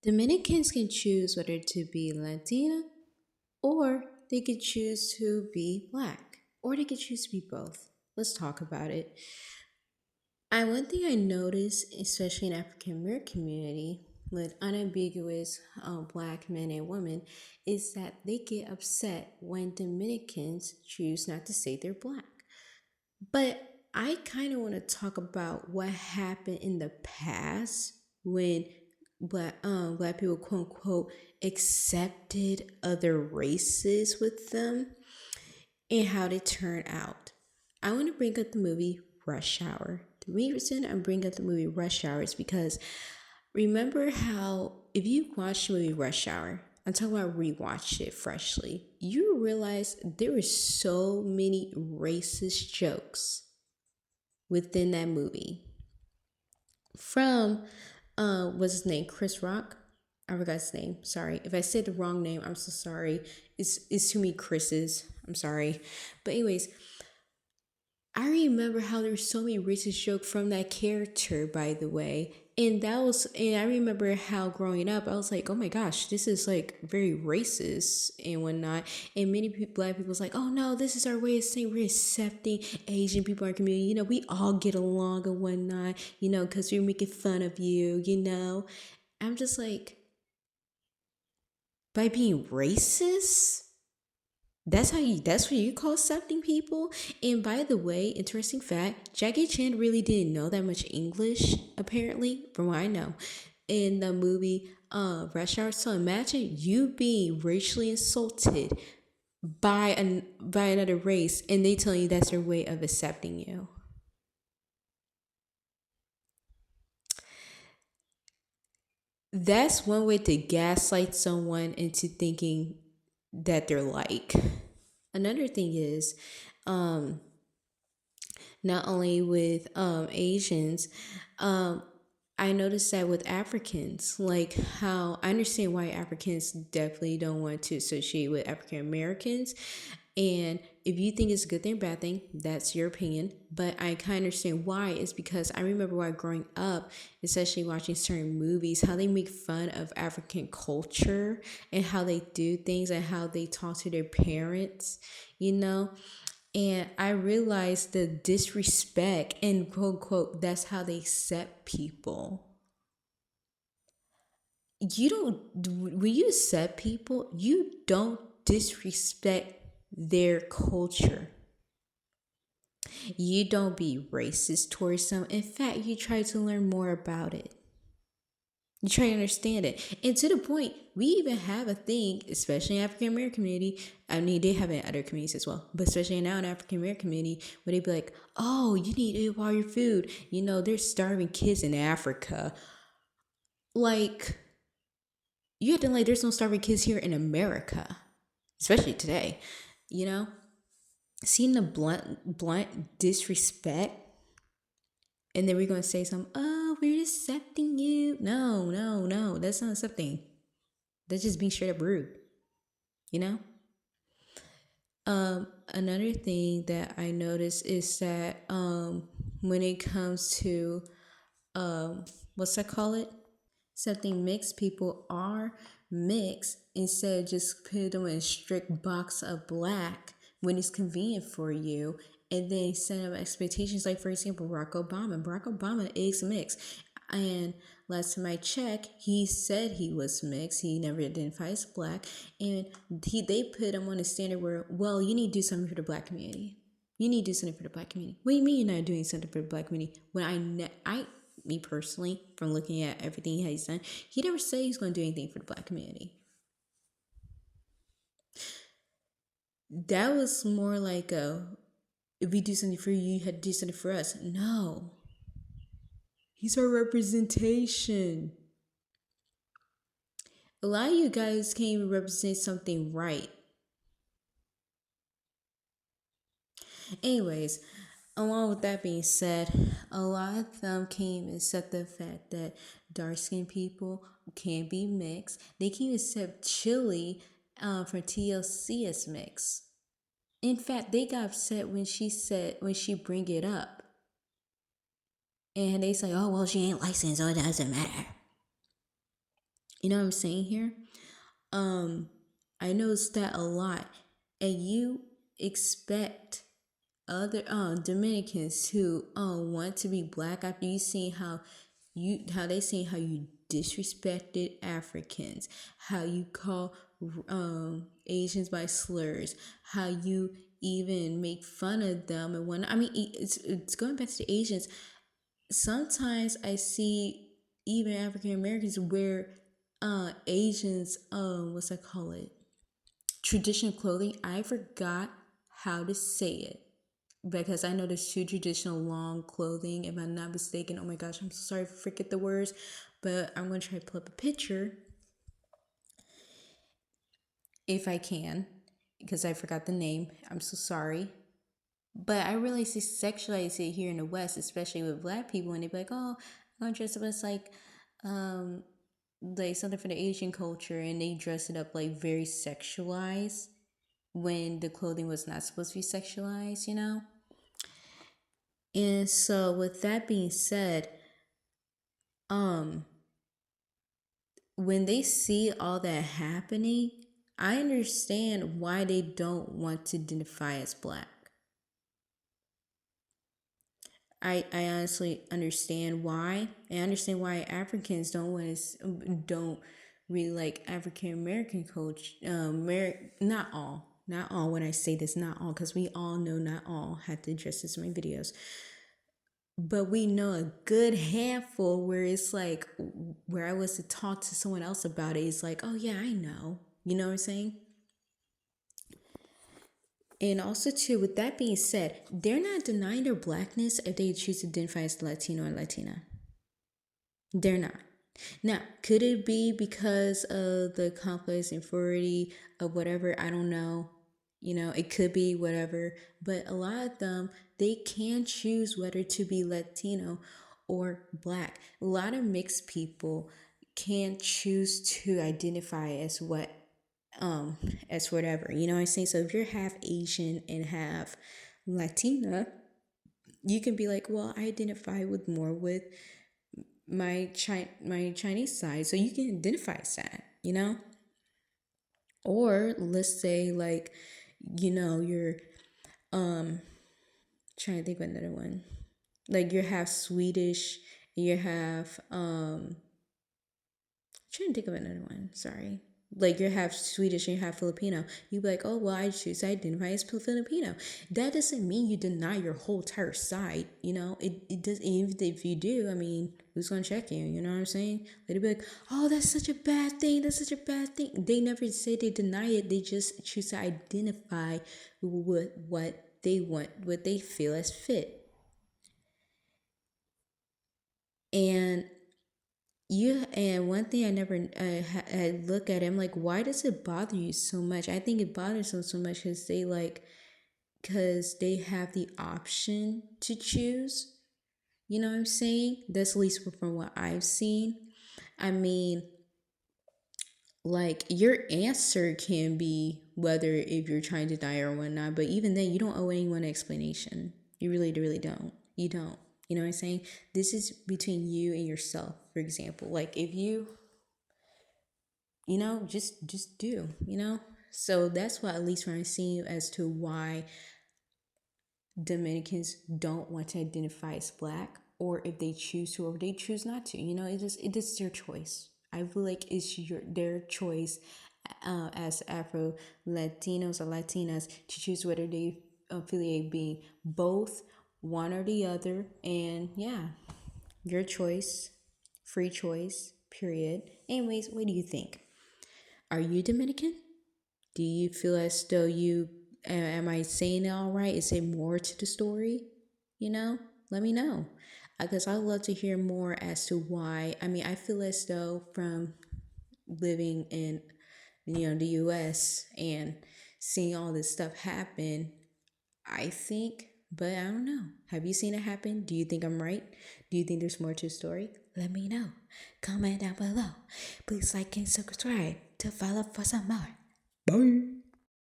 Dominicans can choose whether to be Latina or they could choose to be black or they could choose to be both. Let's talk about it. One thing I noticed, especially in African American community with unambiguous black men and women, is that they get upset when Dominicans choose not to say they're black. But I kind of want to talk about what happened in the past when black people quote unquote accepted other races with them and how they turn out. I want to bring up the movie Rush Hour. The reason I'm bringing up the movie Rush Hour is because remember how if you watch the movie Rush Hour, I'm talking about rewatched it freshly, you realize there were so many racist jokes within that movie. From what's his name? Chris Rock. I forgot his name. Sorry. If I said the wrong name, I'm so sorry. It's too many Chris's. I'm sorry. But anyways, I remember how there were so many racist jokes from that character, by the way. And I remember how growing up, I was like, oh my gosh, this is like very racist and whatnot. And many people, black people was like, oh no, this is our way of saying we're accepting Asian people in our community. We all get along and whatnot, because we're making fun of you. I'm just like, by being racist? That's what you call accepting people? And by the way, interesting fact, Jackie Chan really didn't know that much English, apparently, from what I know, in the movie Rush Hour. So imagine you being racially insulted by another race and they tell you that's their way of accepting you. That's one way to gaslight someone into thinking that they're like. Another thing is, um, not only with Asians, um, I noticed that with Africans, like how I understand why Africans definitely don't want to associate with African Americans. And if you think it's a good thing or bad thing, that's your opinion. But I kind of understand why. It's because I remember while growing up, especially watching certain movies, how they make fun of African culture and how they do things and how they talk to their parents, you know? And I realized the disrespect and quote unquote, that's how they set people. You don't, when you set people, you don't disrespect their culture. You don't be racist towards them. In fact, you try to learn more about it. You try to understand it. And to the point, we even have a thing, especially in African American community. I mean, they have it in other communities as well, but especially now in African American community, where they be like, oh, you need to eat all your food. There's starving kids in Africa. Like, you have to like, there's no starving kids here in America, especially today. You know, seeing the blunt disrespect, and then we're gonna say something. Oh, we're accepting you. No, no, no. That's not accepting. That's just being straight up rude. You know. Another thing that I noticed is that when it comes to what's that call it? Something mixed people are mixed instead of just put them in a strict box of black when it's convenient for you and then set up expectations like for example Barack Obama is mixed, and last time I checked he said he was mixed, he never identified as black, and they put him on a standard where, well, you need to do something for the black community. You need to do something for the black community. What do you mean you're not doing something for the black community? When I me personally, from looking at everything he's done, he never said he's going to do anything for the black community. That was more like if we do something for you, you had to do something for us. No, he's our representation. A lot of you guys can't even represent something right. Anyways, along with that being said, a lot of them came and accept the fact that dark skinned people can be mixed. They can accept Chili from TLC as mixed. In fact, they got upset when she bring it up. And they say, oh, well, she ain't licensed, so it doesn't matter. You know what I'm saying here? Um, I noticed that a lot. And you expect other Dominicans who want to be black after you seen how they seen how you disrespected Africans, how you call Asians by slurs, how you even make fun of them and when I mean it's going back to the Asians. Sometimes I see even African Americans wear Asians what's I call it, traditional clothing. I forgot how to say it because I know there's two traditional long clothing, if I'm not mistaken. Oh my gosh, I'm so sorry if I forget the words, but I'm gonna try to pull up a picture if I can because I forgot the name. I'm so sorry. But I really see sexualize it here in the West, especially with black people, and they be like, "Oh, I'm gonna dress up as like something for the Asian culture," and they dress it up like very sexualized when the clothing was not supposed to be sexualized, you know? And so with that being said, um when they see all that happening, I understand why they don't want to identify as black. I honestly understand why. I understand why Africans don't really like African American culture. Not all. When I say this, not all, because we all know not all. Had to address this in my videos, but we know a good handful where it's like where I was to talk to someone else about it. It's like, oh yeah, I know. You know what I'm saying? And also too, with that being said, they're not denying their blackness if they choose to identify as Latino or Latina. They're not. Now, could it be because of the complex inferiority of whatever? I don't know. You know, it could be whatever. But a lot of them, they can choose whether to be Latino or black. A lot of mixed people can choose to identify as what as whatever. You know what I'm saying? So if you're half Asian and half Latina, you can be like, well, I identify with more with my Chinese side, so you can identify as that, you know. Or let's say like, you know, you're um trying to think of another one. Like you're half Swedish, and you're half trying to think of another one. Sorry. Like you're half Swedish and you're half Filipino. You'd be like, oh well, I choose to identify as Filipino. That doesn't mean you deny your whole entire side. You know, it does. Even if you do, I mean, who's gonna check you? You know what I'm saying? They'd be like, oh, that's such a bad thing. That's such a bad thing. They never say they deny it. They just choose to identify with what they want, what they feel as fit. And and one thing I never I look at it, I'm like, why does it bother you so much? I think it bothers them so much because they have the option to choose. You know what I'm saying? That's at least from what I've seen. I mean, like your answer can be whether if you're trying to die or whatnot, but even then, you don't owe anyone an explanation. You really don't. You don't. You know what I'm saying? This is between you and yourself. For example, like if you know, just do, you know. So that's what at least what I'm seeing as to why Dominicans don't want to identify as black, or if they choose to, or they choose not to. You know, it is their choice. I feel like it's their choice as Afro Latinos or Latinas to choose whether they affiliate being both one or the other. And yeah, your choice, free choice, period. Anyways, what do you think? Are you Dominican? Do you feel as though am I saying it all right? Is there more to the story? You know, let me know. Because I'd love to hear more as to why. I mean, I feel as though from living in, you know, the US and seeing all this stuff happen, I think, but I don't know. Have you seen it happen? Do you think I'm right? Do you think there's more to the story? Let me know. Comment down below. Please like and subscribe to follow for some more. Bye.